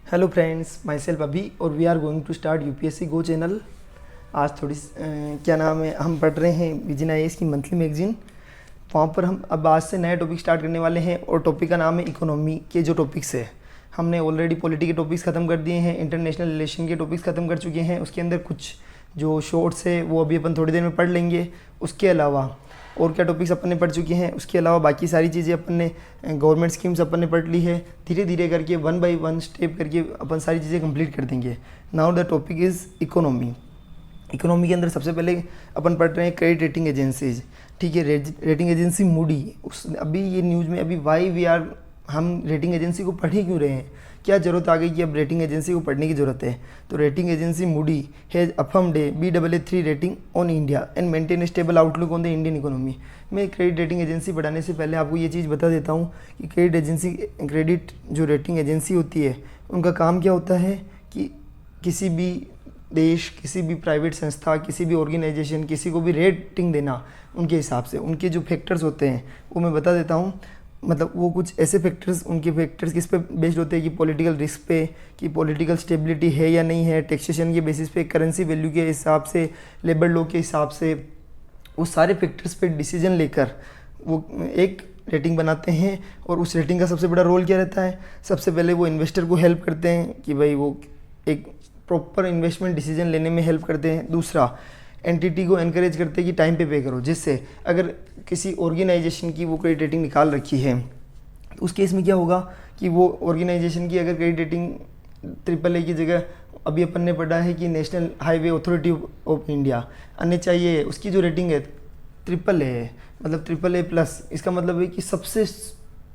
Hello friends, my self अभी और we are going to start UPSC go channel. आज थोड़ी क्या नाम है, हम पढ़ रहे हैं विजन आईएएस की मंथली मैगजीन। वहाँ पर हम अब आज से नया टॉपिक स्टार्ट करने वाले हैं और टॉपिक का नाम है इकोनॉमी के जो टॉपिक्स है। हमने ऑलरेडी पॉलिटी के टॉपिक्स ख़त्म कर दिए हैं, इंटरनेशनल रिलेशन के टॉपिक्स ख़त्म कर चुके हैं। उसके अंदर कुछ जो शॉर्ट्स है वो अभी अपन थोड़ी देर में पढ़ लेंगे। उसके अलावा और क्या टॉपिक्स अपन ने पढ़ चुके हैं, उसके अलावा बाकी सारी चीज़ें अपन ने गवर्नमेंट स्कीम्स अपन ने पढ़ ली है। धीरे धीरे करके वन बाय वन स्टेप करके अपन सारी चीज़ें कंप्लीट कर देंगे। Now the topic is economy. Economy के अंदर सबसे पहले अपन पढ़ रहे हैं क्रेडिट रेटिंग एजेंसीज। ठीक है, रेटिंग एजेंसी मूडी, उस अभी ये न्यूज़ में अभी वाई वी आर, हम रेटिंग एजेंसी को पढ़ ही क्यों रहे हैं, क्या ज़रूरत आ गई कि अब रेटिंग एजेंसी को पढ़ने की ज़रूरत है। तो rating agency Moody has affirmed a Baa3 rating on India and maintain stable outlook on the Indian economy. मैं क्रेडिट रेटिंग एजेंसी पढ़ाने से पहले आपको ये चीज़ बता देता हूँ कि क्रेडिट जो रेटिंग एजेंसी होती है उनका काम क्या होता है कि किसी भी देश, किसी भी प्राइवेट संस्था, किसी भी ऑर्गेनाइजेशन, किसी को भी रेटिंग देना उनके हिसाब से। उनके जो फैक्टर्स होते हैं वो मैं बता देता हूँ। मतलब वो कुछ ऐसे फैक्टर्स, उनके फैक्टर्स किस पे बेस्ड होते हैं कि पॉलिटिकल रिस्क पे, कि पॉलिटिकल स्टेबिलिटी है या नहीं है, टैक्सेशन के बेसिस पे, करेंसी वैल्यू के हिसाब से, लेबर लॉ के हिसाब से, वो सारे फैक्टर्स पे डिसीजन लेकर वो एक रेटिंग बनाते हैं। और उस रेटिंग का सबसे बड़ा रोल क्या रहता है, सबसे पहले वो इन्वेस्टर को हेल्प करते हैं कि भाई वो एक प्रॉपर इन्वेस्टमेंट डिसीजन लेने में हेल्प करते हैं। दूसरा, एंटिटी को एनकरेज करते हैं कि टाइम पे करो, जिससे अगर किसी ऑर्गेनाइजेशन की वो क्रेडिट रेटिंग निकाल रखी है तो उस केस में क्या होगा कि वो ऑर्गेनाइजेशन की अगर क्रेडिट रेटिंग AAA की जगह, अभी अपन ने पढ़ा है कि national highway authority of India NHAI है, उसकी जो रेटिंग है AAA है, मतलब AAA+। इसका मतलब है कि सबसे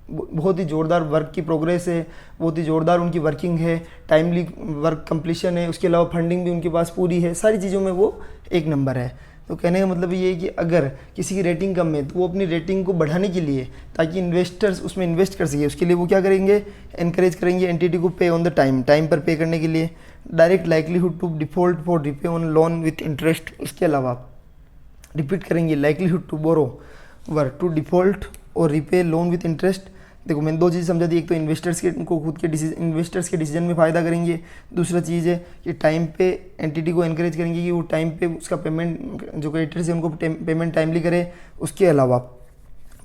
बहुत ही ज़ोरदार वर्क की प्रोग्रेस है, बहुत ही ज़ोरदार उनकी वर्किंग है, टाइमली वर्क कंप्लीशन है, उसके अलावा फंडिंग भी उनके पास पूरी है, सारी चीज़ों में वो एक नंबर है। तो कहने का मतलब ये है कि अगर किसी की रेटिंग कम है तो वो अपनी रेटिंग को बढ़ाने के लिए, ताकि इन्वेस्टर्स उसमें इन्वेस्ट कर सके, उसके लिए वो क्या करेंगे, एनकरेज करेंगे एंटिटी को पे ऑन द टाइम पर पे करने के लिए। Direct likelihood to default for repay on loan with interest. इसके अलावा रिपीट करेंगे, likelihood to borrower to default और रिपे लोन विथ इंटरेस्ट। देखो मैंने दो चीज़ समझा दी, एक तो इन्वेस्टर्स के डिसीजन में फ़ायदा करेंगे। दूसरा चीज़ है कि टाइम पे एंटिटी को एनकरेज करेंगे कि वो टाइम पे उसका पेमेंट, जो क्रेडिटर्स है उनको पेमेंट टाइमली करे। उसके अलावा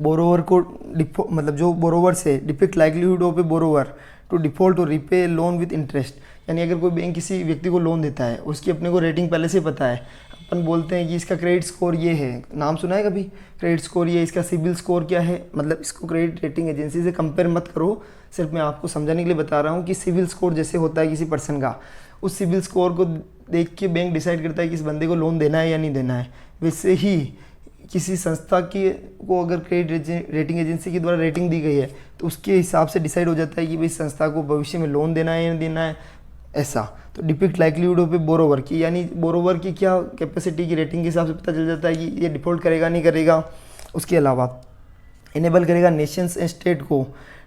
बोरोवर को मतलब जो बोरोवर्स है, depict likelihood of a borrower to default और रिपे लोन विथ इंटरेस्ट। यानी अगर कोई बैंक किसी व्यक्ति को लोन देता है, उसकी अपने को रेटिंग पहले से पता है, अपन बोलते हैं कि इसका क्रेडिट स्कोर ये है, नाम सुना है कभी, क्रेडिट स्कोर ये, इसका सिबिल स्कोर क्या है। मतलब इसको क्रेडिट रेटिंग एजेंसी से कंपेयर मत करो, सिर्फ मैं आपको समझाने के लिए बता रहा हूँ कि सिबिल स्कोर जैसे होता है किसी पर्सन का, उस सिबिल स्कोर को देख के बैंक डिसाइड करता है कि इस बंदे को लोन देना है या नहीं देना है। वैसे ही किसी संस्था की को अगर क्रेडिट रेटिंग एजेंसी के द्वारा रेटिंग दी गई है तो उसके हिसाब से डिसाइड हो जाता है कि भाई संस्था को भविष्य में लोन देना है या नहीं देना है, ऐसा। तो depict likelihood of a borrower की, यानी बोरोवर की क्या कैपेसिटी की रेटिंग के हिसाब से पता चल जाता है कि ये डिफॉल्ट करेगा नहीं करेगा। उसके अलावा इनेबल करेगा नेशंस एंड स्टेट को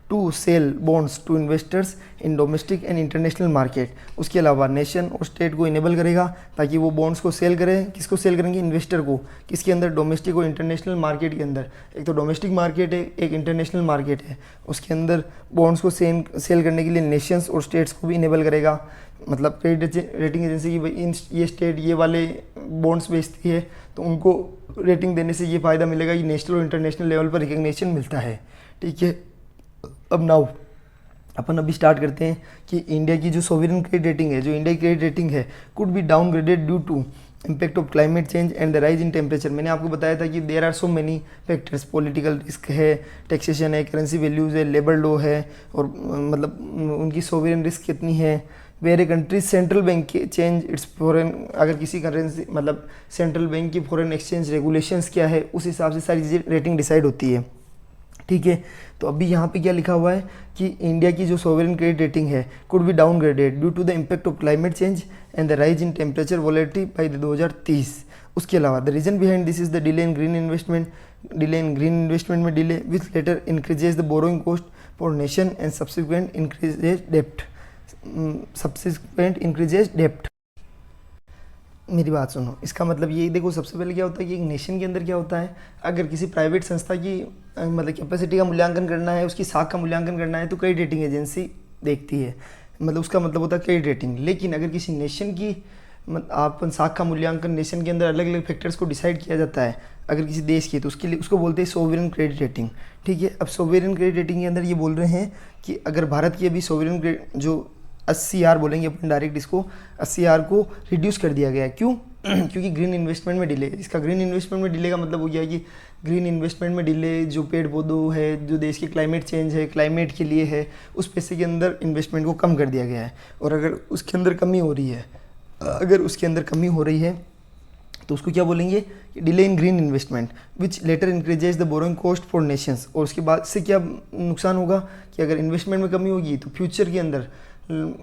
to sell bonds to investors in domestic and international market. उसके अलावा नेशन और स्टेट को इनेबल करेगा ताकि वो बॉन्ड्स को सेल करें। किसको सेल करेंगे, इन्वेस्टर को। किसके अंदर, डोमेस्टिक और इंटरनेशनल मार्केट के अंदर। एक तो डोमेस्टिक मार्केट है, एक इंटरनेशनल मार्केट है, उसके अंदर बॉन्ड्स को सेल करने के लिए नेशंस और स्टेट्स को भी इनेबल करेगा। मतलब क्रेडिट रेटिंग एजेंसी की भाई ये स्टेट ये वाले बॉन्ड्स बेचती है तो उनको रेटिंग देने से ये फ़ायदा मिलेगा कि नेशनल और इंटरनेशनल लेवल पर रिकग्निशन मिलता है। ठीक है, अब नाउ अपन अभी स्टार्ट करते हैं कि इंडिया की जो सोवरेन क्रेडिट रेटिंग है, जो इंडिया की क्रेडिट रेटिंग है, could be downgraded due to impact of climate change and the rise in temperature. मैंने आपको बताया था कि there are so many factors, political risk है, टैक्सेशन है, करेंसी वैल्यूज़ है, लेबर लॉ है, और मतलब उनकी सोवरेन रिस्क कितनी है। Where a country central bank change its foreign, अगर किसी करेंसी मतलब सेंट्रल बैंक की फॉरेन एक्सचेंज रेगुलेशंस क्या है, उस हिसाब से सारी चीज़ें रेटिंग डिसाइड होती है। ठीक है, तो अभी यहाँ पे क्या लिखा हुआ है कि इंडिया की जो सोवरेन क्रेडिट रेटिंग है could be downgraded due to the impact of climate change and the rise in temperature volatility by 2030। उसके अलावा the reason behind this is the delay in green investment में delay with later increases the borrowing cost for nation and subsequent increases डेप्ट। मेरी बात सुनो, इसका मतलब ये देखो, सबसे पहले क्या होता है कि एक नेशन के अंदर क्या होता है, अगर किसी प्राइवेट संस्था की मतलब कैपेसिटी का मूल्यांकन करना है, उसकी साख का मूल्यांकन करना है, तो क्रेडिट रेटिंग एजेंसी देखती है। मतलब उसका मतलब होता है क्रेडिट रेटिंग। लेकिन अगर किसी नेशन की अपन साख का मूल्यांकन नेशन के अंदर अलग अलग फैक्टर्स को डिसाइड किया जाता है अगर किसी देश की, तो उसके लिए उसको बोलते हैं सोवरेन क्रेडिट रेटिंग। ठीक है, अब सोवरेन क्रेडिट रेटिंग के अंदर ये बोल रहे हैं कि अगर भारत की अभी सोवरेन जो 80R बोलेंगे अपन डायरेक्ट, इसको 80R को रिड्यूस कर दिया गया है। क्यों? क्योंकि ग्रीन इन्वेस्टमेंट में डिले। इसका ग्रीन इन्वेस्टमेंट में डिले का मतलब हो गया कि ग्रीन इन्वेस्टमेंट में डिले जो पेड़ पौधों है, जो देश की क्लाइमेट चेंज है, क्लाइमेट के लिए है, उस पैसे के अंदर इन्वेस्टमेंट को कम कर दिया गया है। और अगर उसके अंदर कमी हो रही है, तो उसको क्या बोलेंगे? Delay in green investment which later increases the borrowing cost for nations. और उसके बाद से क्या नुकसान होगा कि अगर इन्वेस्टमेंट में कमी होगी तो फ्यूचर के अंदर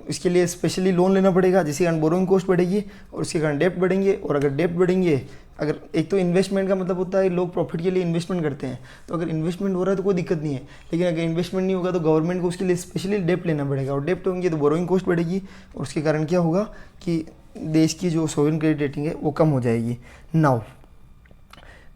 इसके लिए स्पेशली लोन लेना पड़ेगा, जिसके कारण बोरोइंग कॉस्ट बढ़ेगी और उसके कारण डेप्ट बढ़ेंगे। और अगर डेप्ट बढ़ेंगे, अगर एक तो इन्वेस्टमेंट का मतलब होता है लोग प्रॉफिट के लिए इन्वेस्टमेंट करते हैं, तो अगर इन्वेस्टमेंट हो रहा है तो कोई दिक्कत नहीं है। लेकिन अगर इन्वेस्टमेंट नहीं होगा तो गवर्नमेंट को उसके लिए स्पेशली डेप्ट लेना पड़ेगा, और डेप्ट होंगे तो बोरोइंग कॉस्ट बढ़ेगी, और उसके कारण क्या होगा कि देश की जो सोवरेन क्रेडिट रेटिंग है वो कम हो जाएगी। Now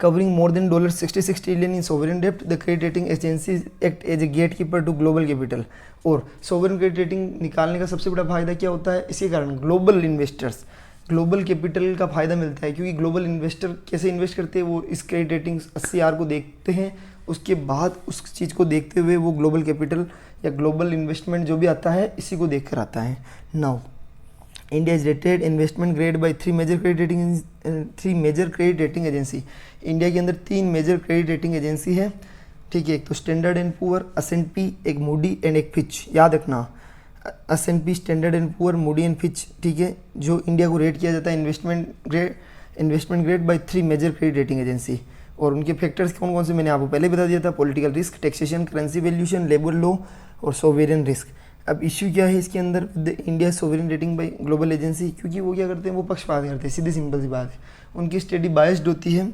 covering more than $66 trillion in sovereign debt, the credit rating agencies act as a gatekeeper to global capital। और सोवरेन क्रेडिट रेटिंग निकालने का सबसे बड़ा फायदा क्या होता है? इसी कारण ग्लोबल इन्वेस्टर्स, ग्लोबल कैपिटल का फायदा मिलता है, क्योंकि ग्लोबल इन्वेस्टर कैसे इन्वेस्ट करते हैं? वो इस क्रेडिट रेटिंग 80R को देखते हैं, उसके बाद उस चीज़ को देखते हुए वो ग्लोबल कैपिटल या ग्लोबल इन्वेस्टमेंट जो भी आता है इसी को देख कर आता है। Now India is rated investment grade by three major credit rating agency. India के अंदर 3 मेजर क्रेडिट रेटिंग एजेंसी है। ठीक है, एक तो स्टैंडर्ड एंड पुअर, S&P, एक मूडी एंड एक फिच। याद रखना, S&P, standard and poor, Moody and Fitch. ठीक है, जो इंडिया को रेट किया जाता है investment grade by 3 major credit rating agency. और उनके फैक्टर्स कौन कौन से मैंने आपको पहले बता दिया था, political risk, taxation, currency valuation, labour law और सोवेरियन रिस्क। अब इश्यू क्या है इसके अंदर? India sovereign rating by global agency, क्योंकि वो क्या करते हैं, वो पक्षपात करते हैं, सीधी सिंपल सी बात है, उनकी स्टडी बायस्ड होती है।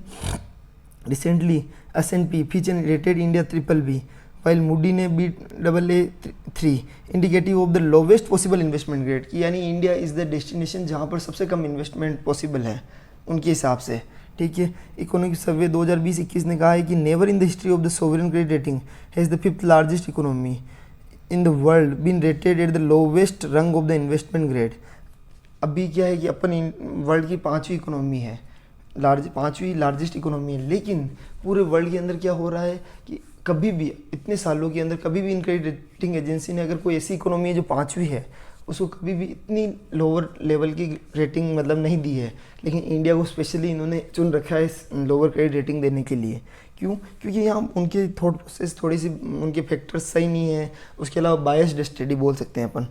Recently S&P, Fitch and rated India BBB, while Moody ने Baa3 indicative of the lowest possible investment grade की, यानी इंडिया इज़ द डेस्टिनेशन जहाँ पर सबसे कम इन्वेस्टमेंट पॉसिबल है उनके हिसाब से। ठीक है, इकोनॉमिक सर्वे 2020-21 ने कहा है कि never in the history of the sovereign credit rating has the 5th largest economy in the world been rated at the lowest rung of the investment grade. अभी क्या है कि अपन वर्ल्ड की 5वीं इकोनॉमी है, 5वीं लार्जेस्ट इकोनॉमी है, लेकिन पूरे वर्ल्ड के अंदर क्या हो रहा है कि कभी भी इतने सालों के अंदर कभी भी इन क्रेडिट रेटिंग एजेंसी ने अगर कोई ऐसी इकोनॉमी है जो 5वीं है उसको कभी भी इतनी लोअर लेवल की रेटिंग मतलब नहीं दी है। लेकिन इंडिया को स्पेशली इन्होंने चुन रखा है इस लोअर क्रेडिट रेटिंग देने के लिए। क्यों? क्योंकि यहाँ उनके थॉट प्रोसेस थोड़ी सी उनके फैक्टर्स सही नहीं है, उसके अलावा बायस्ड स्टडी बोल सकते हैं अपन।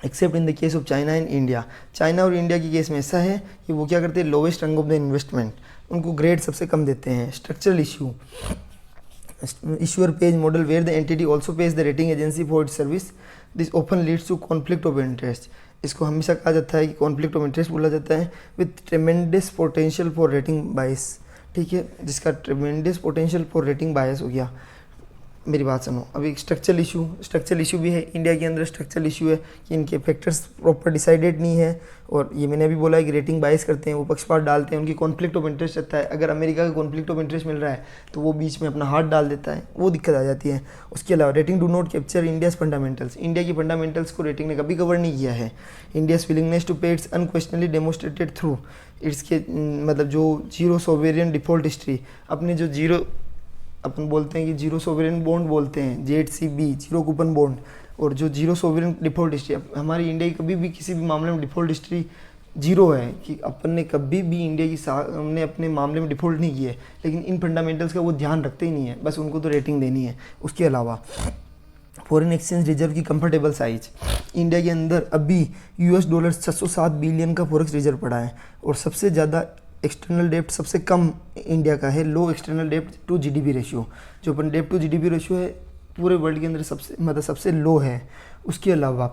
Except in the case of China and India. China और इंडिया के केस में ऐसा है कि वो क्या करते हैं, lowest rung of the investment, उनको ग्रेड सबसे कम देते हैं। Structural issue, issuer pays model where the entity also pays the rating agency for its service, this often leads to conflict of interest। इसको हमेशा कहा जाता है कि conflict of interest बोला जाता है, with tremendous potential for rating bias। ठीक है, जिसका tremendous potential for rating bias हो गया। मेरी बात सुनो, अभी स्ट्रक्चरल इशू भी है इंडिया के अंदर। स्ट्रक्चरल इशू है कि इनके फैक्टर्स प्रॉपर डिसाइडेड नहीं है, और ये मैंने अभी बोला है कि रेटिंग बायस करते हैं, वो पक्षपात डालते हैं, उनकी कॉन्फ्लिक्ट ऑफ इंटरेस्ट रहता है। अगर अमेरिका का कॉन्फ्लिक्ट ऑफ इंटरेस्ट मिल रहा है तो वो बीच में अपना हाथ डाल देता है, वो दिक्कत आ जाती है। उसके अलावा rating do not capture India's fundamentals. India की फंडामेंटल्स को रेटिंग ने कभी कवर नहीं किया है। इंडियाज़ विलिंगनेस टू पे इट्स अनक्वेश्चनली डेमोस्ट्रेटेड थ्रू इट्स के मतलब जो जीरो सोवेरियन डिफॉल्ट हिस्ट्री, अपने जो जीरो अपन बोलते हैं कि जीरो सोवरेन बॉन्ड बोलते हैं, ZCB जीरो कूपन बॉन्ड, और जो जीरो सोवरेन डिफॉल्ट हिस्ट्री, हमारी इंडिया की कभी भी किसी भी मामले में डिफॉल्ट हिस्ट्री जीरो है, कि अपन ने कभी भी इंडिया की हमने अपने मामले में डिफॉल्ट नहीं किया है। लेकिन इन फंडामेंटल्स का वो ध्यान रखते ही नहीं है, बस उनको तो रेटिंग देनी है। उसके अलावा फॉरेन एक्सचेंज रिजर्व की कंफर्टेबल साइज, इंडिया के अंदर अभी $607 बिलियन का फॉरेक्स रिजर्व पड़ा है, और सबसे ज़्यादा एक्सटर्नल डेप्ट सबसे कम इंडिया का है, लो एक्सटर्नल डेप्ट टू GDP रेशियो। जो अपन डेप्ट टू GDP रेशियो है पूरे वर्ल्ड के अंदर सबसे लो है। उसके अलावा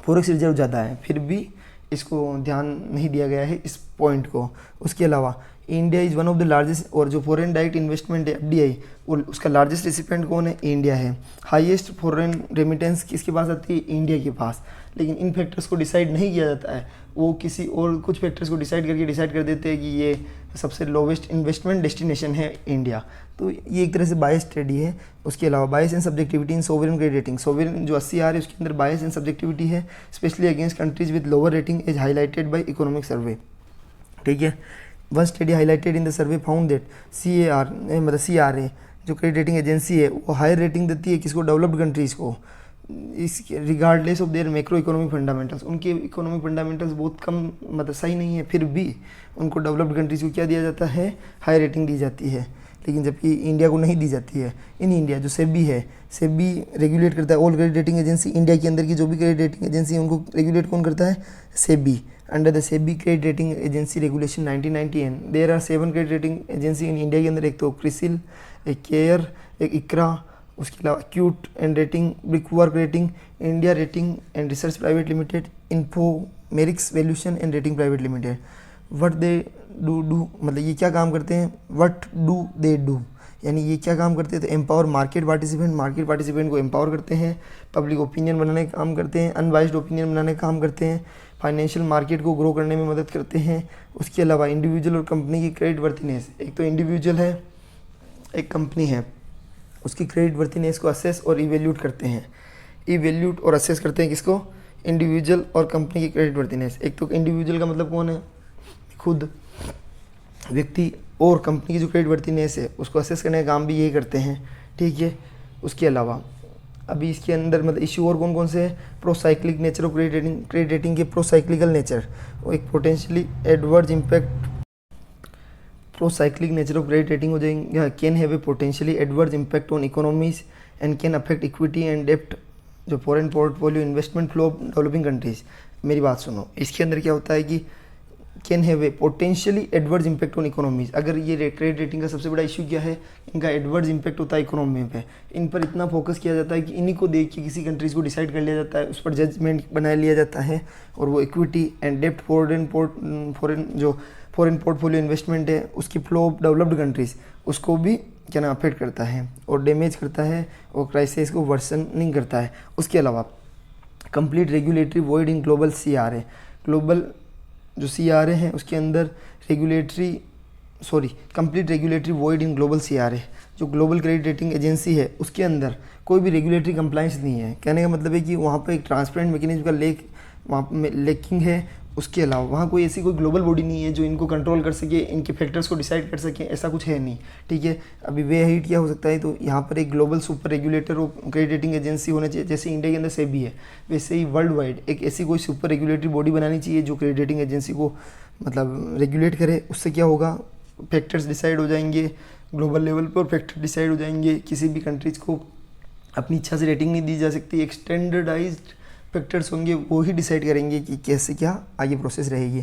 फॉरेक्स रिजर्व ज़्यादा है, फिर भी इसको ध्यान नहीं दिया गया है इस पॉइंट को। उसके अलावा India is one of the largest, और जो फॉरेन डायरेक्ट इन्वेस्टमेंट है FDI, वो उसका लार्जेस्ट रिसिपेंट कौन है? इंडिया है। हाईएस्ट फॉरेन रेमिटेंस किसके पास आती है? इंडिया के पास। लेकिन इन फैक्टर्स को डिसाइड नहीं किया जाता है, वो किसी और कुछ फैक्टर्स को डिसाइड कर देते हैं कि ये सबसे लोवेस्ट इन्वेस्टमेंट डेस्टिनेशन है इंडिया। तो ये एक तरह से बायस स्टडी है। उसके अलावा bias and subjectivity in sovereign credit rating, sovereign जो 80 आ रही है उसके अंदर बायस एंड सब्जेक्टिविटी है, specially against countries with lower rating as highlighted by economic survey. ठीक है, one study highlighted in the survey found that CRA जो क्रेडिट रेटिंग एजेंसी है वो हायर रेटिंग देती है किसको, डेवलप्ड कंट्रीज़ को, इस regardless of their macro economic fundamentals. उनके इकोनॉमिक फंडामेंटल्स बहुत कम मतलब सही नहीं है, फिर भी उनको डेवलप्ड कंट्रीज़ को क्या दिया जाता है, हाई रेटिंग दी जाती है। लेकिन जबकि इंडिया को नहीं दी जाती है। इन इंडिया जो सेबी है, सेबी रेगुलेट करता है all credit rating agency. India के अंदर की जो भी क्रेडिट रेटिंग एजेंसी है उनको रेगुलेट कौन करता है, SEBI. Under the SEBI credit rating agency regulation 1990 and there are 7 credit rating agency in India के अंदर। एक तो क्रिसिल, एक केयर, एक इक्रा, उसके अलावा Acuite and rating, Brickwork rating, India rating and research private limited, Infomerics valuation and rating private limited. What they do मतलब ये क्या काम करते हैं, व्हाट डू दे डू यानी ये क्या काम करते हैं, तो एम्पावर मार्केट पार्टिसिपेंट को एम्पावर करते हैं, पब्लिक ओपिनियन बनाने का काम करते हैं, अनबाइस्ड ओपिनियन बनाने का काम करते हैं, फाइनेंशियल मार्केट को ग्रो करने में मदद करते हैं। उसके अलावा इंडिविजुअल और कंपनी की क्रेडिट वर्थिनेस, एक तो इंडिविजुअल है एक कंपनी है, उसकी क्रेडिट वर्थिनेस को असेस और इवेल्यूट करते हैं। इवेल्यूट और असेस करते हैं किसको, इंडिविजुअल और कंपनी की क्रेडिट वर्थिनेस। एक तो इंडिविजुअल का मतलब कौन है, खुद व्यक्ति, और कंपनी की जो क्रेडिट वर्थिनेस है उसको असेस करने का काम भी यही करते हैं। ठीक है, उसके अलावा अभी इसके अंदर मतलब इशू और कौन कौन से हैं, procyclic nature of credit rating के प्रोसाइक्लिकल नेचर, और एक potentially adverse impact, procyclic nature of credit rating हो जाएंगे, can have a potentially adverse impact on economies and can affect equity and डेप्ट जो foreign portfolio investment flow of developing countries. मेरी बात सुनो, इसके अंदर क्या होता है कि can have a potentially adverse impact on economies. अगर ये क्रेडिट रेटिंग का सबसे बड़ा इशू क्या है, इनका एडवर्स इम्पैक्ट होता है इकोनॉमी पे। इन पर इतना फोकस किया जाता है कि इन्हीं को देख के किसी कंट्रीज़ को डिसाइड कर लिया जाता है, उस पर जजमेंट बना लिया जाता है, और वो इक्विटी एंड डेप्ट फॉरेन पोर्टफोलियो इन्वेस्टमेंट है उसकी फ्लो ऑफ डेवलप्ड कंट्रीज़ उसको भी क्या ना अफेक्ट करता है और डैमेज करता है और क्राइसिस को वर्सनिंग करता है। उसके अलावा complete regulatory void in global CRA, global जो CRA हैं उसके अंदर complete regulatory void in global CRA जो ग्लोबल क्रेडिट रेटिंग एजेंसी है उसके अंदर कोई भी रेगुलेटरी कंप्लाइंस नहीं है। कहने का मतलब है कि वहाँ पर एक ट्रांसपेरेंट मैकेनिज्म का वहाँ में लेकिंग है। उसके अलावा वहाँ कोई ऐसी कोई ग्लोबल बॉडी नहीं है जो इनको कंट्रोल कर सके, इनके फैक्टर्स को डिसाइड कर सके, ऐसा कुछ है नहीं। ठीक है, अभी वे हाइट क्या हो सकता है, तो यहाँ पर एक ग्लोबल सुपर रेगुलेटर और क्रेडिट रेटिंग एजेंसी होना चाहिए, जैसे इंडिया के अंदर सेबी है वैसे ही वर्ल्ड वाइड एक ऐसी कोई सुपर रेगुलेटरी बॉडी बनानी चाहिए जो क्रेडिट रेटिंग एजेंसी को मतलब रेगुलेट करे। उससे क्या होगा, फैक्टर्स डिसाइड हो जाएंगे ग्लोबल लेवल पर, फैक्टर डिसाइड हो जाएंगे, किसी भी कंट्रीज़ को अपनी इच्छा से रेटिंग नहीं दी जा सकती, एक स्टैंडर्डाइज्ड फैक्टर्स होंगे वो ही डिसाइड करेंगे कि कैसे क्या आगे प्रोसेस रहेगी।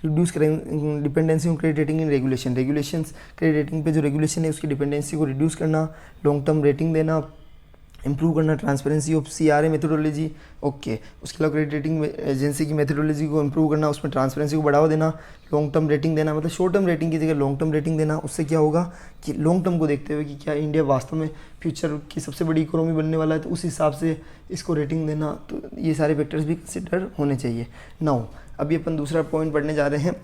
रिड्यूस करें dependency on credit rating in regulations, credit rating पे जो रेगुलेशन है उसकी डिपेंडेंसी को रिड्यूस करना, लॉन्ग टर्म रेटिंग देना, इंप्रूव करना transparency of CRA methodology. Okay, उसके अलावा क्रेडिट रेटिंग एजेंसी की मेथोडोलॉजी को इंप्रूव करना, उसमें ट्रांसपेरेंसी को बढ़ावा देना, लॉन्ग टर्म रेटिंग देना, मतलब शॉर्ट टर्म रेटिंग की जगह लॉन्ग टर्म रेटिंग देना। उससे क्या होगा कि लॉन्ग टर्म को देखते हुए कि क्या इंडिया वास्तव में फ्यूचर की सबसे बड़ी इकोनॉमी बनने वाला है, तो उस हिसाब से इसको रेटिंग देना। तो ये सारे फैक्टर्स भी कंसिडर होने चाहिए। नाउ अभी अपन दूसरा पॉइंट पढ़ने जा रहे हैं,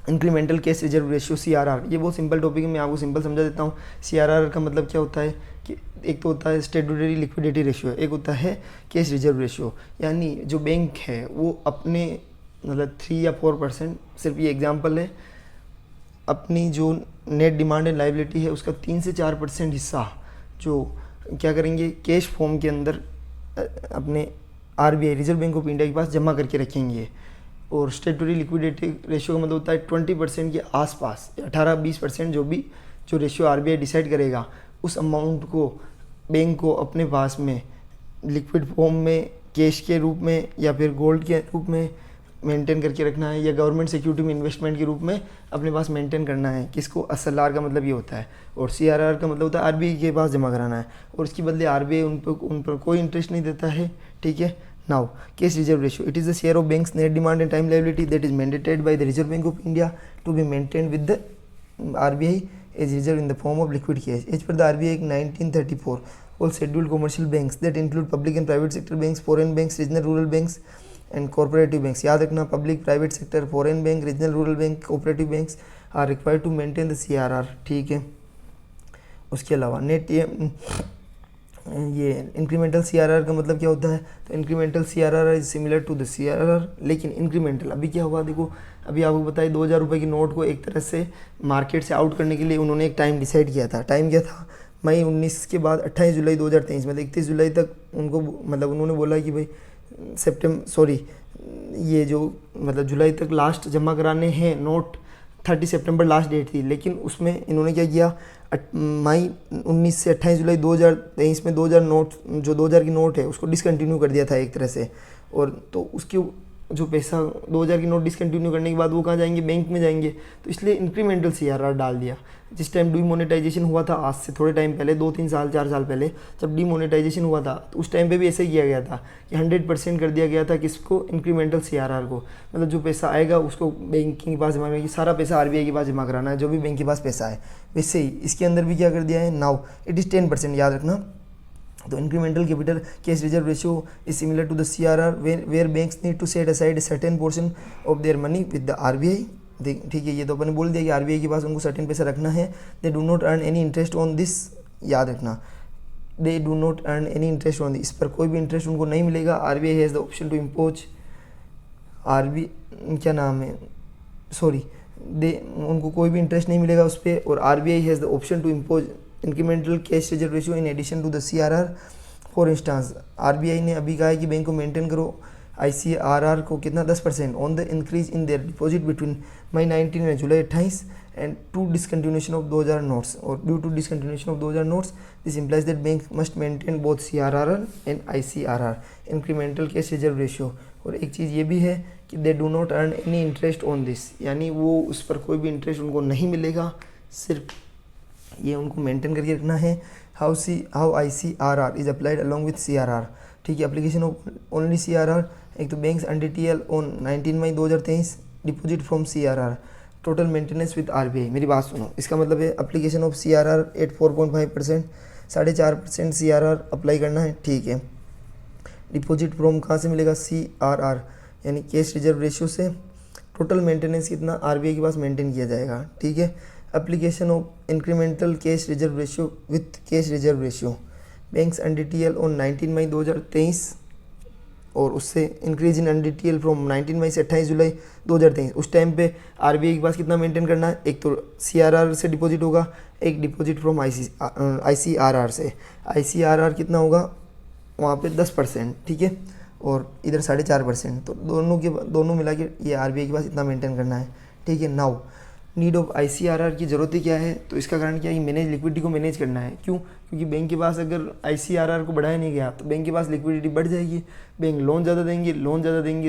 incremental cash reserve ratio CRR। ये बहुत सिंपल टॉपिक है, मैं आपको सिंपल समझा देता हूँ। CRR का मतलब क्या होता है कि एक तो होता है स्टेटूटरी लिक्विडिटी रेशियो, एक होता है कैश रिजर्व रेशियो। यानी जो बैंक है वो अपने मतलब 3 या 4%, सिर्फ ये एग्जांपल है, अपनी जो नेट डिमांड एंड लाइबिलिटी है उसका 3 से 4% हिस्सा जो क्या करेंगे कैश फॉर्म के अंदर अपने RBI reserve bank of India के पास जमा करके रखेंगे। और स्टेटूटरी लिक्विडिटी रेशियो का मतलब होता है 20% के आसपास, 18-20% जो रेशियो RBI डिसाइड करेगा उस अमाउंट को बैंक को अपने पास में लिक्विड फॉर्म में कैश के रूप में या फिर गोल्ड के रूप में मेंटेन करके रखना है, या गवर्नमेंट सिक्योरिटी में इन्वेस्टमेंट के रूप में अपने पास मेंटेन करना है। किसको, SLR का मतलब ये होता है, और CRR का मतलब होता है RBI के पास जमा कराना है, और इसके बदले RBI उन पर कोई इंटरेस्ट नहीं देता है। ठीक है, now cash reserve ratio, it is the share of banks net demand and time liability that is mandated by the reserve bank of India to be maintained with the RBI as reserve in the form of liquid cash. As per the RBI Act 1934, all scheduled commercial banks that include public and private sector banks, foreign banks, regional rural banks and cooperative banks. याद रखना, public private sector, foreign bank, regional rural bank, cooperative banks are required to maintain the CRR, ठीक है। उसके अलावा net ये incremental CRR का मतलब क्या होता है, तो incremental CRR is similar to the CRR, लेकिन इंक्रीमेंटल अभी क्या हुआ देखो, अभी आपको बताइए 2000 रुपये की नोट को एक तरह से मार्केट से आउट करने के लिए उन्होंने एक टाइम डिसाइड किया था। टाइम क्या था, मई 19 के बाद 28 जुलाई 2023 मतलब 31 जुलाई तक उनको मतलब उन्होंने बोला कि भाई ये जो मतलब जुलाई तक लास्ट जमा कराने हैं नोट, 30 सितंबर लास्ट डेट थी, लेकिन उसमें इन्होंने क्या किया, मई 19 से 28 जुलाई 2023 में 2000 नोट, जो 2000 की नोट है उसको डिसकंटिन्यू कर दिया था एक तरह से। और तो उसके जो पैसा 2000 की नोट डिसकंटिन्यू करने के बाद वो कहाँ जाएंगे, बैंक में जाएंगे, तो इसलिए इंक्रीमेंटल CRR डाल दिया। जिस टाइम डीमोनेटाइजेशन हुआ था, आज से थोड़े टाइम पहले 2-3 साल 4 साल पहले जब डीमोनेटाइजेशन हुआ था, तो उस टाइम पे भी ऐसे ही किया गया था कि 100% कर दिया गया था किसको, इंक्रीमेंटल CRR को। मतलब जो पैसा आएगा उसको बैंक के पास जमा करना, सारा पैसा RBI के पास जमा कराना है, जो भी बैंक के पास पैसा है। वैसे ही इसके अंदर भी क्या कर दिया है, नाउ इट इज़ 10%, याद रखना। तो incremental capital cash reserve ratio is similar to the CRR where banks need to set aside certain portion of their money with the RBI। ठीक है, ये तो अपन ने बोल दिया कि RBI के पास उनको सर्टेन पैसा रखना है। They do not earn any interest on this, याद रखना, they do not earn any interest on this, इस पर कोई भी इंटरेस्ट उनको नहीं मिलेगा। RBI has the option to impose क्या नाम है, उनको कोई भी इंटरेस्ट नहीं मिलेगा उस पर। और RBI has the option to impose incremental cash reserve ratio in addition to the CRR। For instance RBI ने अभी कहा है कि बैंक को मेंटेन करो ICRR को कितना, 10% on the increase in their deposit between May 19 and July 28 and to discontinuation of 2000 notes. और due to discontinuation of 2000 notes this implies that bank must maintain both CRR and ICRR, incremental cash reserve ratio. और एक चीज़ ये भी है कि they do not earn any interest on this, यानी वो उस पर कोई भी इंटरेस्ट उनको नहीं मिलेगा, सिर्फ ये उनको मेंटेन करके रखना है। How ICRR is applied along with CRR, ठीक है। एप्लीकेशन ऑफ ओनली CRR, एक तो बैंक्स अंडरटेल on 19 May 2023 deposit from CRR, total maintenance with RBI। मेरी बात सुनो, इसका मतलब है application of CRR at 4.5%, 4.5% CRR apply करना है, ठीक है। डिपॉजिट फ्रॉम कहाँ से मिलेगा, CRR यानी कैश रिजर्व रेशियो से। टोटल मेंटेनेंस कितना RBI के पास मेंटेन किया जाएगा, ठीक है। Application of incremental cash reserve ratio with cash reserve ratio, banks अंडरटेल ऑन 19 मई 2023 और उससे इंक्रीज इन अंडरटेल फ्रॉम 19 मई से 28 जुलाई 2023। उस टाइम पे RBI के पास कितना मेंटेन करना है, एक तो CRR से डिपॉजिट होगा, एक डिपॉजिट फ्रॉम ICRR से। ICRR कितना होगा वहाँ पे 10%, ठीक है, और इधर 4.5%, तो दोनों मिला के ये RBI के पास इतना मेंटेन करना है, ठीक है। नाउ नीड ऑफ ICRR की ज़रूरत ही क्या है, तो इसका कारण क्या है कि मैनेज लिक्विडिटी को मैनेज करना है। क्यों, क्योंकि बैंक के पास अगर ICRR को बढ़ाया नहीं गया तो बैंक के पास लिक्विडिटी बढ़ जाएगी, बैंक लोन ज़्यादा देंगे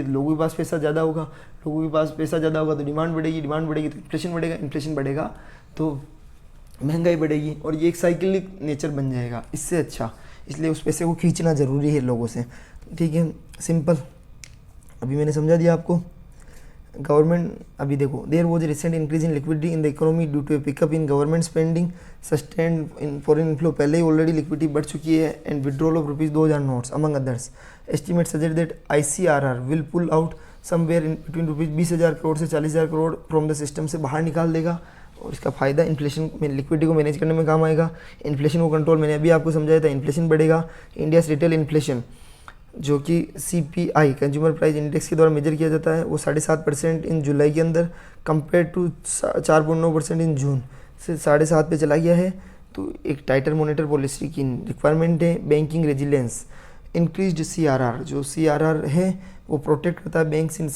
तो लोगों के पास पैसा ज़्यादा होगा, लोगों के पास पैसा ज़्यादा होगा तो डिमांड बढ़ेगी तो इन्फ्लेशन बढ़ेगा तो महंगाई बढ़ेगी, और ये एक साइक्लिक नेचर बन जाएगा। इससे अच्छा, इसलिए उस पैसे को खींचना ज़रूरी है लोगों से, ठीक है, सिंपल। अभी मैंने समझा दिया आपको। गवर्नमेंट, अभी देखो, there was a recent increase in liquidity in the economy due to a pickup in government spending sustained in foreign inflow, पहले ही ऑलरेडी लिक्विडिटी बढ़ चुकी है, and withdrawal of ₹2000 notes among others. Estimate suggest that ICRR will pull out somewhere in between ₹20,000 crore से 40,000 crore from the system से बाहर निकाल देगा, और इसका फ़ायदा इन्फ्लेशन में, लिक्विडिटी को मैनेज करने में काम आएगा। इन्फ्लेशन को कंट्रोल, मैंने अभी आपको समझाया था, इन्फ्लेशन बढ़ेगा। इंडियाज़ रिटेल इन्फ्लेशन जो कि CPI कंज्यूमर प्राइस इंडेक्स के द्वारा मेजर किया जाता है, वो 7.5% इन जुलाई के अंदर कंपेयर टू 4.9% इन जून से 7.5 पे चला गया है। तो एक टाइटर मॉनेटरी पॉलिसी की रिक्वायरमेंट है। बैंकिंग रेजिलेंस, इंक्रीज्ड CRR, जो CRR है वो प्रोटेक्ट करता है banks in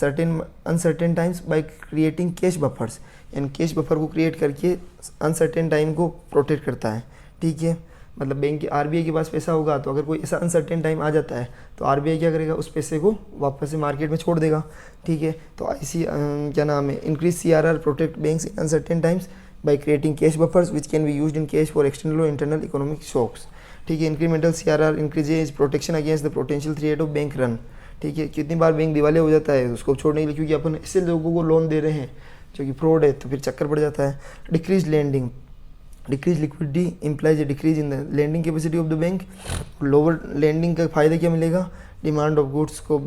uncertain times by creating cash buffers, यानी कैश बफर को क्रिएट करके अनसर्टेन टाइम को प्रोटेक्ट करता है, ठीक है। मतलब बैंक के RBI के पास पैसा होगा तो अगर कोई ऐसा अनसर्टेन टाइम आ जाता है तो RBI क्या करेगा, उस पैसे को वापस से मार्केट में छोड़ देगा, ठीक है। तो क्या नाम है, increase CRR protect banks in uncertain times by creating cash buffers which can be used in cash for external और इंटरनल इकोनॉमिक शॉक्स, ठीक है। Incremental CRR increases protection against the potential threat of bank run, ठीक है। कितनी बार bank दिवालिया हो जाता है उसको छोड़ने के लिए, क्योंकि अपन ऐसे लोगों को लोन दे रहे हैं जो कि फ्रॉड है, तो फिर चक्कर पड़ जाता है। Decrease lending, decrease liquidity implies a decrease in the lending capacity of the bank. Lower lending का फायदा क्या मिलेगा, डिमांड ऑफ गुड्स को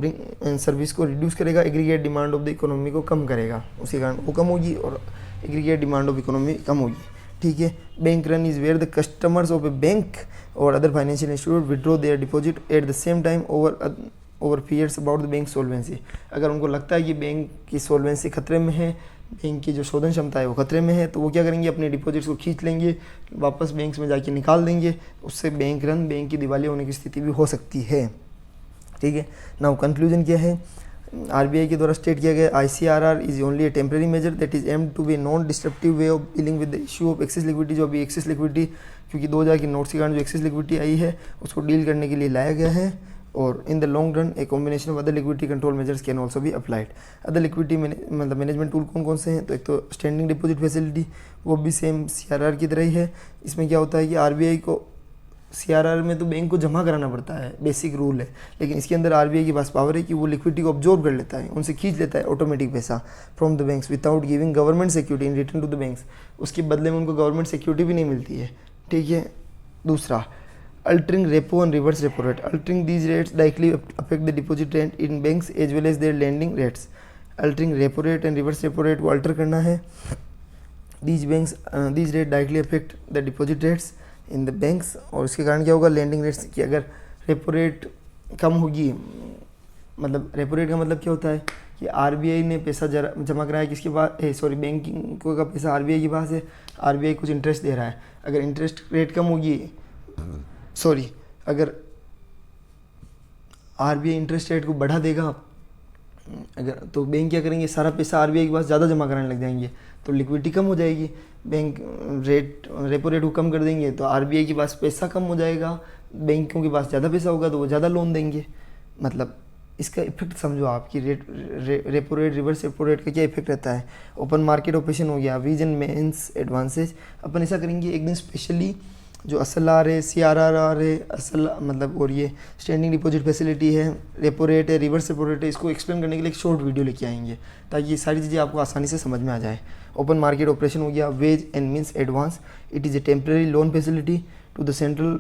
सर्विस को रिड्यूस करेगा, aggregate demand of the economy को कम करेगा, उसी कारण वो कम होगी और एग्रीगेट डिमांड ऑफ इकोनॉमी कम होगी, ठीक है। Bank run is where the customers of a bank और other financial institute withdraw their deposit eight the same time over fears about the bank solvency. अगर उनको लगता है कि बैंक की सोल्वेंसी खतरे में है, बैंक की जो शोधन क्षमता है वो खतरे में है, तो वो क्या करेंगे, अपने डिपॉजिट्स को खींच लेंगे, वापस बैंक में जाके निकाल देंगे। उससे बैंक रन, बैंक की दिवालिया होने की स्थिति भी हो सकती है, ठीक है। नाउ कंक्लूजन क्या है, आरबीआई के द्वारा स्टेट किया गया ICRR is only a temporary measure that is aim to be non disruptive way of dealing with the issue of excess liquidity. जो अभी एक्सेस लिक्विडिटी, क्योंकि 2000 के नोट्स के कारण जो एक्सेस लिक्विडिटी आई है उसको डील करने के लिए लाया गया है। और in the long run a combination of other liquidity control measures can also भी अप्लाइड। अदर लिक्विडिटी मतलब मैनेजमेंट टूल कौन कौन से हैं, तो एक तो स्टैंडिंग डिपॉजिट फैसिलिटी, वो भी सेम सीआरआर की तरह ही है। इसमें क्या होता है कि आरबीआई को सीआरआर में तो बैंक को जमा कराना पड़ता है, बेसिक रूल है, लेकिन इसके अंदर आरबीआई के पास पावर है कि वो लिक्विडिटी को ऑब्जॉर्ब कर लेता है, उनसे खींच लेता है ऑटोमेटिक पैसा from the banks without giving government security in return to the banks. उसके बदले में उनको गवर्नमेंट सिक्योरिटी भी नहीं मिलती है, ठीक है। दूसरा, altering repo and reverse repo rate. Altering these rates directly affect the deposit rate in banks as well as their lending rates. Altering repo rate and reverse repo rate को alter करना है। These rate directly affect the deposit rates in the banks. और इसके कारण क्या होगा, landing rates की अगर रेपो रेट कम होगी, मतलब रेपो रेट का मतलब क्या होता है कि आरबीआई ने पैसा जमा कराया किसके पास, बैंकिंग का पैसा आरबीआई के पास है, आरबीआई कुछ इंटरेस्ट दे रहा है। अगर इंटरेस्ट रेट कम होगी, अगर आरबीआई इंटरेस्ट रेट को बढ़ा देगा अगर, तो बैंक क्या करेंगे, सारा पैसा आरबीआई के पास ज़्यादा जमा कराने लग जाएंगे, तो लिक्विडिटी कम हो जाएगी। बैंक रेपो रेट को कम कर देंगे तो आरबीआई के पास पैसा कम हो जाएगा, बैंकों के पास ज़्यादा पैसा होगा तो वो ज़्यादा लोन देंगे। मतलब इसका इफेक्ट समझो आप कि repo rate reverse repo rate का क्या इफेक्ट रहता है। ओपन मार्केट ऑपरेशन हो गया, वीजन मेंस एडवांसेज। अपन ऐसा करेंगे एक दिन स्पेशली जो असल आर है, सीआरआर है, असल मतलब, और ये स्टैंडिंग डिपॉजिट फैसिलिटी है, रेपो रेट है, रिवर्स रेपो रेट है, इसको एक्सप्लेन करने के लिए एक शॉर्ट वीडियो लेके आएंगे ताकि ये सारी चीज़ें आपको आसानी से समझ में आ जाए। ओपन मार्केट ऑपरेशन हो गया, ways and means advance. It is a temporary loan facility to the central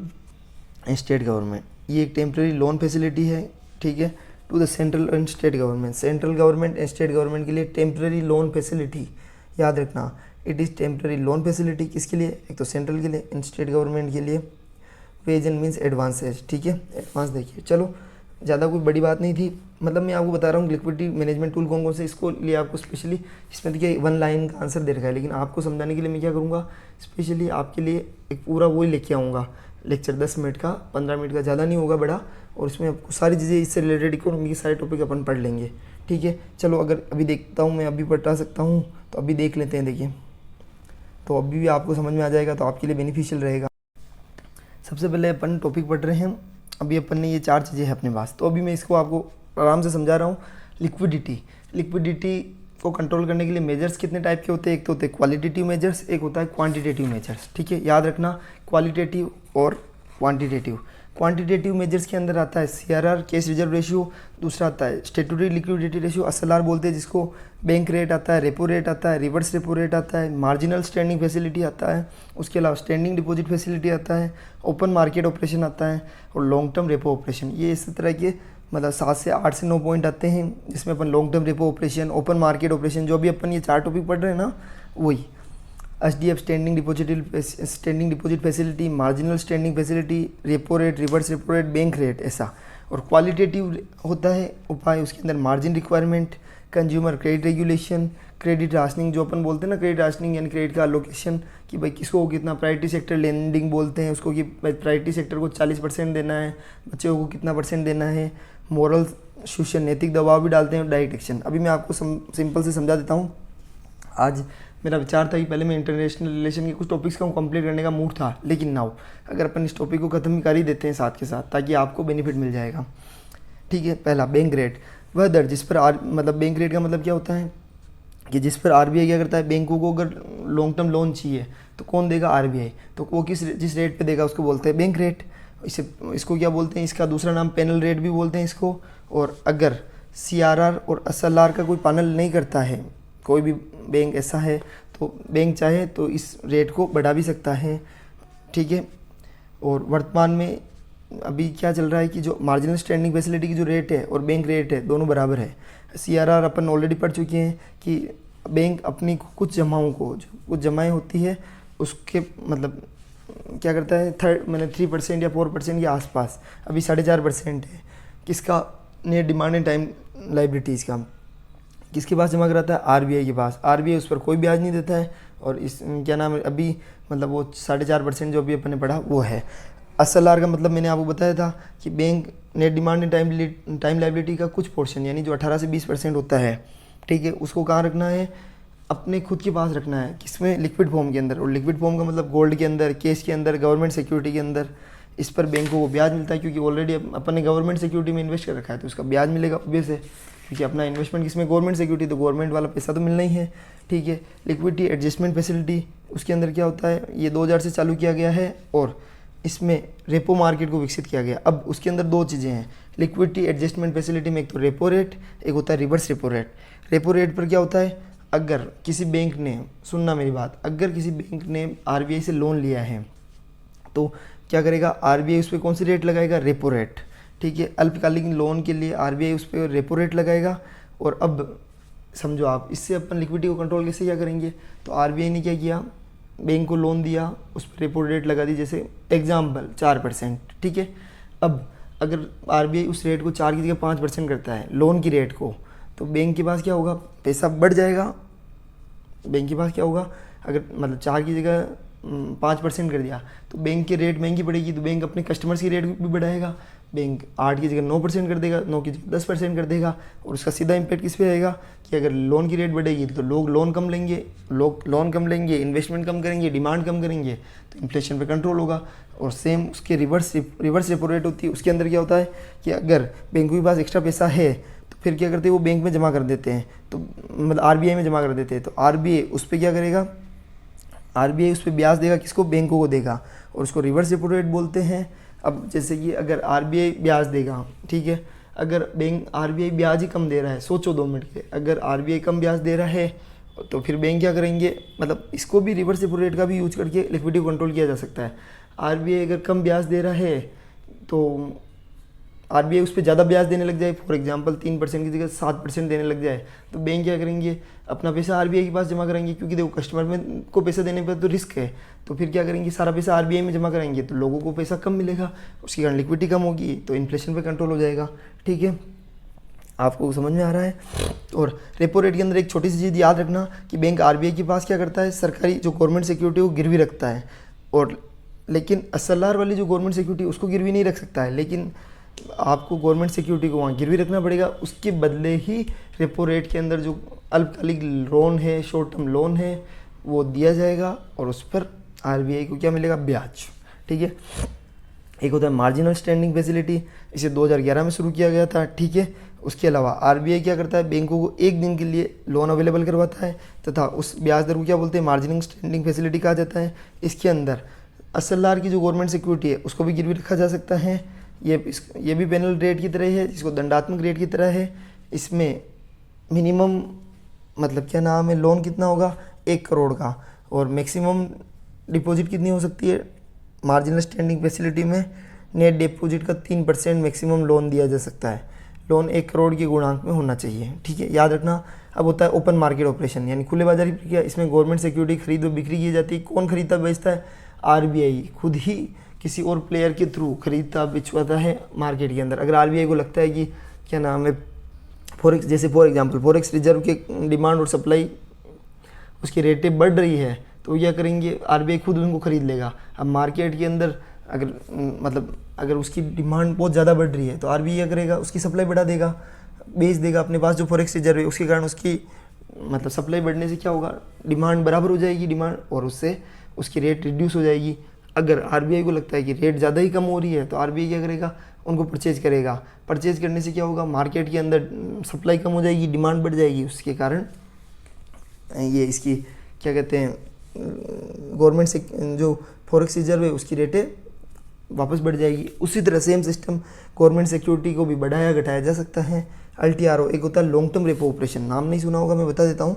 and state government. ये एक टेम्प्रेरी लोन फैसिलिटी है, ठीक है, to the central and state government. Central government and state government के लिए temporary loan facility, याद रखना। It is temporary loan facility किसके लिए, एक तो सेंट्रल के लिए एंड स्टेट गवर्नमेंट के लिए। वेज एंड मीन्स एडवांसेज, ठीक है, एडवांस देखिए। चलो ज़्यादा कोई बड़ी बात नहीं थी, मतलब मैं आपको बता रहा हूँ लिक्विडिटी मैनेजमेंट टूल कौन कौन से, इसको लिए आपको स्पेशली इसमें देखिए 1 लाइन का आंसर दे रखा है, लेकिन आपको समझाने के लिए मैं क्या करूँगा, स्पेशली आपके लिए एक पूरा वही लेके आऊँगा लेक्चर 10 मिनट का, 15 मिनट का, ज़्यादा नहीं होगा बड़ा, और इसमें आपको सारी चीज़ें इससे रिलेटेड इकोनॉमी के सारे टॉपिक अपन पढ़ लेंगे, ठीक है। चलो अगर अभी देखता हूँ मैं, अभी पढ़ा सकता हूँ तो अभी देख लेते हैं, देखिए तो अभी भी आपको समझ में आ जाएगा तो आपके लिए बेनिफिशियल रहेगा। सबसे पहले अपन टॉपिक पढ़ रहे हैं, अभी अपन ने ये 4 चीज़ें हैं अपने पास, तो अभी मैं इसको आपको आराम से समझा रहा हूँ। लिक्विडिटी को कंट्रोल करने के लिए मेजर्स कितने टाइप के होते हैं, एक तो होते हैं क्वालिटेटिव मेजर्स, एक होता है क्वांटिटेटिव मेजर्स, ठीक है, याद रखना क्वालिटेटिव और क्वांटिटेटिव। क्वांटिटेटिव मेजर्स के अंदर आता है सीआरआर, कैश रिजर्व रेशियो, दूसरा आता है स्टेटूटरी लिक्विडिटी रेशियो, एसएलआर बोलते हैं जिसको, बैंक रेट आता है, रेपो रेट आता है, रिवर्स रेपो रेट आता है, मार्जिनल स्टैंडिंग फैसिलिटी आता है, उसके अलावा स्टैंडिंग डिपॉजिट फैसिलिटी आता है, ओपन मार्केट ऑपरेशन आता है, और लॉन्ग टर्म रेपो ऑपरेशन। ये इस तरह के मतलब 7 से 8 से 9 पॉइंट आते हैं जिसमें अपन long term repo operation, open market operation, जो भी अपन ये 4 टॉपिक पढ़ रहे हैं ना, वही SDF standing deposit facility, marginal standing facility, repo rate, reverse repo rate, bank rate, ऐसा। और क्वालिटेटिव होता है उपाय, उसके अंदर margin requirement, consumer credit regulation, credit rationing जो अपन बोलते हैं ना, क्रेडिट राशनिंग यानी क्रेडिट का अलोकेशन कि भाई किसको कितना, प्रायोरिटी सेक्टर लेंडिंग बोलते हैं उसको कि भाई प्रायोरिटी सेक्टर को 40% देना है, बच्चों को कितना % देना है, मॉरल सोशल नैतिक दबाव भी डालते हैं, डायरेक्ट एक्शन। अभी मैं आपको सिंपल से समझा देता हूँ। आज मेरा विचार था कि पहले मैं इंटरनेशनल रिलेशन के कुछ टॉपिक्स को कंप्लीट करने का मूड था, लेकिन नाउ अगर अपन इस टॉपिक को खत्म कर ही देते हैं साथ के साथ ताकि आपको बेनिफिट मिल जाएगा, ठीक है। पहला बैंक रेट, वह दर जिस पर मतलब बैंक रेट का मतलब क्या होता है कि जिस पर आरबीआई क्या करता है, बैंकों को अगर लॉन्ग टर्म लोन चाहिए तो कौन देगा, आरबीआई, तो वो जिस रेट पे देगा उसको बोलते हैं बैंक रेट। इसको क्या बोलते हैं, इसका दूसरा नाम पैनल रेट भी बोलते हैं इसको। और अगर सीआरआर और एसएलआर का कोई पैनल नहीं करता है, कोई भी बैंक ऐसा है तो बैंक चाहे तो इस रेट को बढ़ा भी सकता है, ठीक है। और वर्तमान में अभी क्या चल रहा है कि जो मार्जिनल स्टैंडिंग फैसिलिटी की जो रेट है और बैंक रेट है दोनों बराबर है। सीआरआर अपन ऑलरेडी पढ़ चुके हैं कि बैंक अपनी कुछ जमाओं को, जो कुछ जमाएँ होती है उसके मतलब क्या करता है, 3% या 4% के आसपास, अभी 4.5% है किसका, net demand and time liabilities का, किसके पास जमा कराता है, आरबीआई के पास। आरबीआई उस पर कोई ब्याज नहीं देता है, और इस क्या नाम है अभी मतलब वो 4.5% जो अभी अपन ने पढ़ा वो है। एसएलआर का मतलब मैंने आपको बताया था कि bank net demand and time liability का कुछ पोर्शन यानी जो 18 से 20% होता है, ठीक है, उसको कहाँ रखना है, अपने खुद के पास रखना है, किसमें, लिक्विड फॉर्म के अंदर। और लिक्विड फॉर्म का मतलब गोल्ड के अंदर, कैश के अंदर, गवर्नमेंट सिक्योरिटी के अंदर। इस पर बैंकों को ब्याज मिलता है क्योंकि ऑलरेडी अपन ने गवर्नमेंट सिक्योरिटी में इन्वेस्ट कर रखा है, तो उसका ब्याज मिलेगा ऑब्वियस है, क्योंकि अपना इन्वेस्टमेंट किसमें, गवर्नमेंट सिक्योरिटी, तो गवर्नमेंट वाला पैसा तो मिलना ही है, ठीक है। लिक्विडिटी एडजस्टमेंट फैसिलिटी, उसके अंदर क्या होता है, ये 2000 से चालू किया गया है और इसमें रेपो मार्केट को विकसित किया गया। अब उसके अंदर दो चीज़ें हैं लिक्विडिटी एडजस्टमेंट फैसिलिटी में, एक तो रेपो रेट, एक होता है reverse repo rate. Repo rate पर क्या होता है, अगर किसी बैंक ने, सुनना मेरी बात, अगर किसी बैंक ने आरबीआई से लोन लिया है तो क्या करेगा, आरबीआई उस पर कौन सी रेट लगाएगा, रेपो रेट, ठीक है। अल्पकालिक लोन के लिए आरबीआई उस पर रेपो रेट लगाएगा। और अब समझो आप, इससे अपन लिक्विडिटी को कंट्रोल कैसे क्या करेंगे, तो आरबीआई ने क्या किया, बैंक को लोन दिया, उस पर रेपो रेट लगा दी, जैसे एग्जाम्पल 4%, ठीक है। अब अगर आरबीआई उस रेट को 4 की जगह 5% करता है लोन की रेट को, तो बैंक के पास क्या होगा, पैसा बढ़ जाएगा। बैंक के पास क्या होगा, अगर मतलब 4 की जगह 5% कर दिया तो बैंक की रेट महंगी पड़ेगी, तो बैंक अपने कस्टमर्स की रेट भी बढ़ाएगा। बैंक 8 की जगह 9% कर देगा, 9 की जगह 10% कर देगा, और उसका सीधा इम्पैक्ट किस पे आएगा कि अगर लोन की रेट बढ़ेगी तो लोग लोन कम लेंगे, लोग लोन कम लेंगे, इन्वेस्टमेंट कम करेंगे, डिमांड कम करेंगे, तो इन्फ्लेशन पे कंट्रोल होगा। और सेम उसके रिवर्स रेपो रेट होती है, उसके अंदर क्या होता है कि अगर बैंकों के पास एक्स्ट्रा पैसा है तो फिर क्या करते हैं, वो बैंक में जमा कर देते हैं, तो मतलब आरबीआई में जमा कर देते हैं, तो आरबीआई उस पर क्या करेगा, आरबीआई उस पर ब्याज देगा, किसको, बैंकों को देगा, और उसको रिवर्स रेपो रेट बोलते हैं। अब जैसे कि अगर आरबीआई ब्याज देगा, ठीक है, अगर बैंक आरबीआई ब्याज ही कम दे रहा है, सोचो 2 मिनट के, अगर आरबीआई कम ब्याज दे रहा है तो फिर बैंक क्या करेंगे, मतलब इसको भी रिवर्स रेपो रेट का भी यूज करके लिक्विडिटी को कंट्रोल किया जा सकता है। आरबीआई अगर कम ब्याज दे रहा है तो आरबीआई उस पर ज़्यादा ब्याज देने लग जाए, फॉर एग्जांपल 3% की जगह 7% देने लग जाए, तो बैंक क्या करेंगे, अपना पैसा आरबीआई के पास जमा कराएंगे, क्योंकि देखो कस्टमर में को पैसा देने पर तो रिस्क है, तो फिर क्या करेंगे, सारा पैसा आरबीआई में जमा कराएंगे, तो लोगों को पैसा कम मिलेगा, उसके कारण लिक्विडिटी कम होगी, तो इन्फ्लेशन पे कंट्रोल हो जाएगा, ठीक है। आपको समझ में आ रहा है। और रेपो रेट के अंदर एक छोटी सी चीज़ याद रखना कि बैंक आरबीआई के पास क्या करता है, सरकारी जो गवर्नमेंट सिक्योरिटी को गिरवी रखता है, और लेकिन एसएलआर वाली जो गवर्नमेंट सिक्योरिटी उसको गिरवी नहीं रख सकता है, लेकिन आपको गवर्नमेंट सिक्योरिटी को वहाँ गिरवी रखना पड़ेगा, उसके बदले ही रेपो रेट के अंदर जो अल्पकालिक लोन है, शॉर्ट टर्म लोन है, वो दिया जाएगा, और उस पर आरबीआई को क्या मिलेगा, ब्याज, ठीक है। एक होता है मार्जिनल स्टैंडिंग फैसिलिटी, इसे 2011 में शुरू किया गया था, ठीक है। उसके अलावा आरबीआई क्या करता है, बैंकों को 1 दिन के लिए लोन अवेलेबल करवाता है, तथा उस ब्याज दर को क्या बोलते हैं, मार्जिनल स्टैंडिंग फैसिलिटी कहा जाता है। इसके अंदर एसएलआर की जो गवर्नमेंट सिक्योरिटी है उसको भी गिरवी रखा जा सकता है, ये भी पेनल रेट की तरह है, इसको दंडात्मक रेट की तरह है। इसमें मिनिमम मतलब क्या नाम है, लोन कितना होगा, 1 करोड़ का, और मैक्सिमम डिपॉजिट कितनी हो सकती है, मार्जिनल स्टैंडिंग फैसिलिटी में नेट डिपॉजिट का 3% मैक्सिमम लोन दिया जा सकता है। लोन 1 करोड़ के गुणांक में होना चाहिए, ठीक है, याद रखना। अब होता है ओपन मार्केट ऑपरेशन, यानी खुले बाजारी प्रक्रिया, इसमें गवर्नमेंट सिक्योरिटी खरीद व बिक्री की जाती है। कौन खरीदता बेचता है, आरबीआई खुद ही किसी और प्लेयर के थ्रू खरीदता बिचवाता है मार्केट के अंदर। अगर आरबीआई को लगता है कि क्या नाम है, जैसे फॉर एग्जांपल फॉरेक्स रिजर्व के डिमांड और सप्लाई उसकी रेटें बढ़ रही है, तो क्या करेंगे, आरबीआई खुद उनको खरीद लेगा। अब मार्केट के अंदर अगर मतलब अगर उसकी डिमांड बहुत ज़्यादा बढ़ रही है तो आरबीआई क्या करेगा, उसकी सप्लाई बढ़ा देगा, बेच देगा अपने पास जो फॉरेक्स रिजर्व है, उसके कारण उसकी मतलब सप्लाई बढ़ने से क्या होगा, डिमांड बराबर हो जाएगी डिमांड, और उससे उसकी रेट रिड्यूस हो जाएगी। अगर आरबीआई को लगता है कि रेट ज़्यादा ही कम हो रही है तो आरबीआई क्या करेगा, उनको परचेज करेगा। परचेज करने से क्या होगा, मार्केट के अंदर सप्लाई कम हो जाएगी, डिमांड बढ़ जाएगी, उसके कारण ये इसकी क्या कहते हैं, गवर्नमेंट से जो फॉरेक्स रिजर्व है उसकी रेटें वापस बढ़ जाएगी। उसी तरह सेम सिस्टम गवर्नमेंट सिक्योरिटी को भी बढ़ाया घटाया जा सकता है। एलटीआरओ एक होता है लॉन्ग टर्म रेपो ऑपरेशन, नाम नहीं सुना होगा, मैं बता देता हूँ,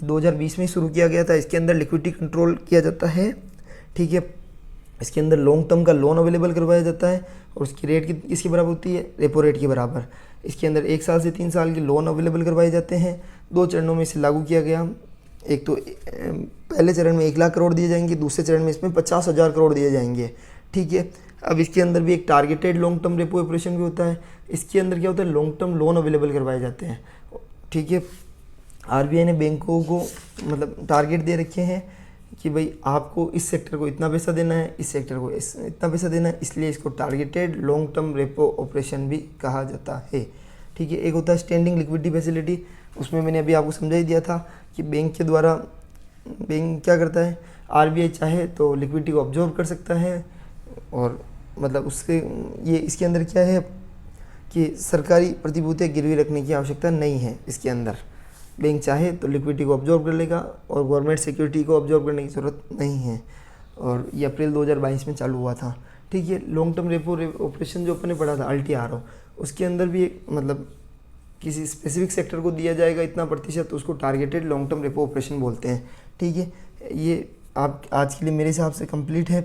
2020 में शुरू किया गया था। इसके अंदर लिक्विडिटी कंट्रोल किया जाता है, ठीक है। इसके अंदर लॉन्ग टर्म का लोन अवेलेबल करवाया जाता है, और उसकी रेट किसके बराबर होती है, रेपो रेट के बराबर। इसके अंदर 1 साल से 3 साल के लोन अवेलेबल करवाए जाते हैं, 2 चरणों में इसे लागू किया गया। एक तो पहले चरण में 1 लाख करोड़ दिए जाएंगे, दूसरे चरण में इसमें 50,000 करोड़ दिए जाएंगे। ठीक है, अब इसके अंदर भी एक targeted long term repo operation भी होता है। इसके अंदर क्या होता है, लॉन्ग टर्म लोन अवेलेबल करवाए जाते हैं। ठीक है, आरबीआई ने बैंकों को मतलब टारगेट दे रखे हैं कि भाई आपको इस सेक्टर को इतना पैसा देना है, इस सेक्टर को इतना पैसा देना है, इसलिए इसको targeted long term repo operation भी कहा जाता है। ठीक है, एक होता है स्टैंडिंग लिक्विडिटी फैसिलिटी, उसमें मैंने अभी आपको समझा ही दिया था कि बैंक के द्वारा बैंक क्या करता है, आरबीआई चाहे तो लिक्विडिटी को ऑब्जर्व कर सकता है और मतलब उसके ये इसके अंदर क्या है कि सरकारी प्रतिभूतियाँ गिरवी रखने की आवश्यकता नहीं है। इसके अंदर बैंक चाहे तो लिक्विडिटी को ऑब्जर्व कर लेगा और गवर्नमेंट सिक्योरिटी को ऑब्जर्व करने की ज़रूरत नहीं है। और ये अप्रैल 2022 में चालू हुआ था। ठीक है, लॉन्ग टर्म रेपो ऑपरेशन जो अपने पढ़ा था LTRO, उसके अंदर भी एक मतलब किसी स्पेसिफिक सेक्टर को दिया जाएगा इतना प्रतिशत, तो उसको targeted long term repo operation बोलते हैं। ठीक है, ये आप आज के लिए मेरे हिसाब से कंप्लीट है।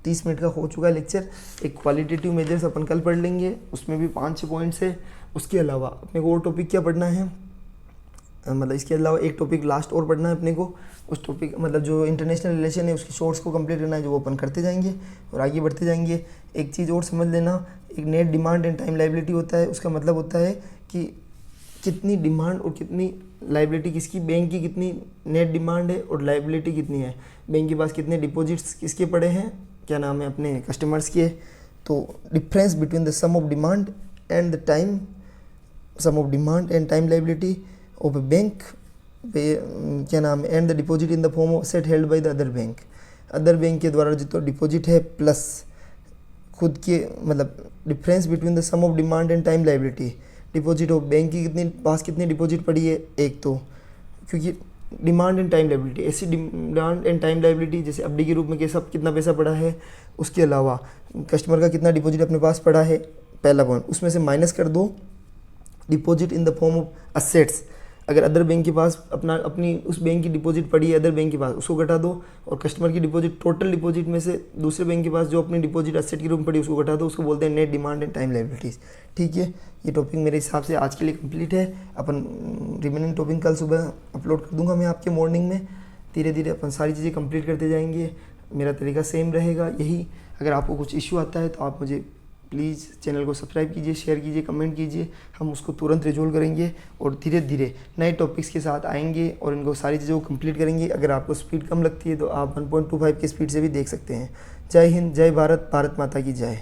30 मिनट का हो चुका है लेक्चर। एक क्वालिटेटिव मेजर्स अपन कल पढ़ लेंगे, उसमें भी 5-6 पॉइंट्स है। उसके अलावा अपने को और टॉपिक क्या पढ़ना है, मतलब इसके अलावा एक टॉपिक लास्ट और पढ़ना है अपने को। उस टॉपिक मतलब जो इंटरनेशनल रिलेशन है उसकी शॉर्ट्स को कंप्लीट करना है, जो वो अपन करते जाएंगे और आगे बढ़ते जाएंगे। एक चीज़ और समझ लेना, एक net demand and time liability होता है। उसका मतलब होता है कि कितनी डिमांड और कितनी लायबिलिटी किसकी, बैंक की कितनी नेट डिमांड है और लायबिलिटी कितनी है, बैंक के पास कितने डिपॉजिट्स किसके पड़े हैं, क्या नाम है, अपने कस्टमर्स के। तो difference between the sum of demand and the time, sum of demand and time liability of a bank, क्या नाम है, and the deposit in the form of set held by the other bank. Other bank के द्वारा जो तो deposit है plus खुद के मतलब difference between the sum of demand and time liability. Deposit of bank की कितनी पास कितनी डिपॉजिट पड़ी है, एक तो क्योंकि डिमांड एंड टाइम लायबिलिटी, ऐसी डिमांड एंड टाइम लायबिलिटी जैसे एफडी के रूप में कैसा कितना पैसा पड़ा है, उसके अलावा कस्टमर का कितना डिपॉजिट अपने पास पड़ा है, पहला पॉइंट। उसमें से माइनस कर दो deposit in the form of assets. अगर अदर बैंक के पास अपनी उस बैंक की डिपॉजिट पड़ी है अदर बैंक के पास, उसको घटा दो और कस्टमर की डिपॉजिट टोटल डिपॉजिट में से दूसरे बैंक के पास जो अपनी डिपॉजिट एसेट के रूप में पड़ी उसको घटा दो, उसको बोलते हैं net demand and time liabilities. ठीक है, ये टॉपिक मेरे हिसाब से आज के लिए कंप्लीट है। अपन रिमेनिंग टॉपिक कल सुबह अपलोड कर दूंगा मैं आपके मॉर्निंग में। धीरे धीरे अपन सारी चीज़ें कंप्लीट करते जाएंगे। मेरा तरीका सेम रहेगा यही। अगर आपको कुछ इश्यू आता है तो आप मुझे प्लीज़ चैनल को सब्सक्राइब कीजिए, शेयर कीजिए, कमेंट कीजिए, हम उसको तुरंत रिजोल्व करेंगे और धीरे धीरे नए टॉपिक्स के साथ आएंगे और इनको सारी चीज़ों को कंप्लीट करेंगे। अगर आपको स्पीड कम लगती है तो आप 1.25 की स्पीड से भी देख सकते हैं। जय हिंद, जय भारत, भारत माता की जय।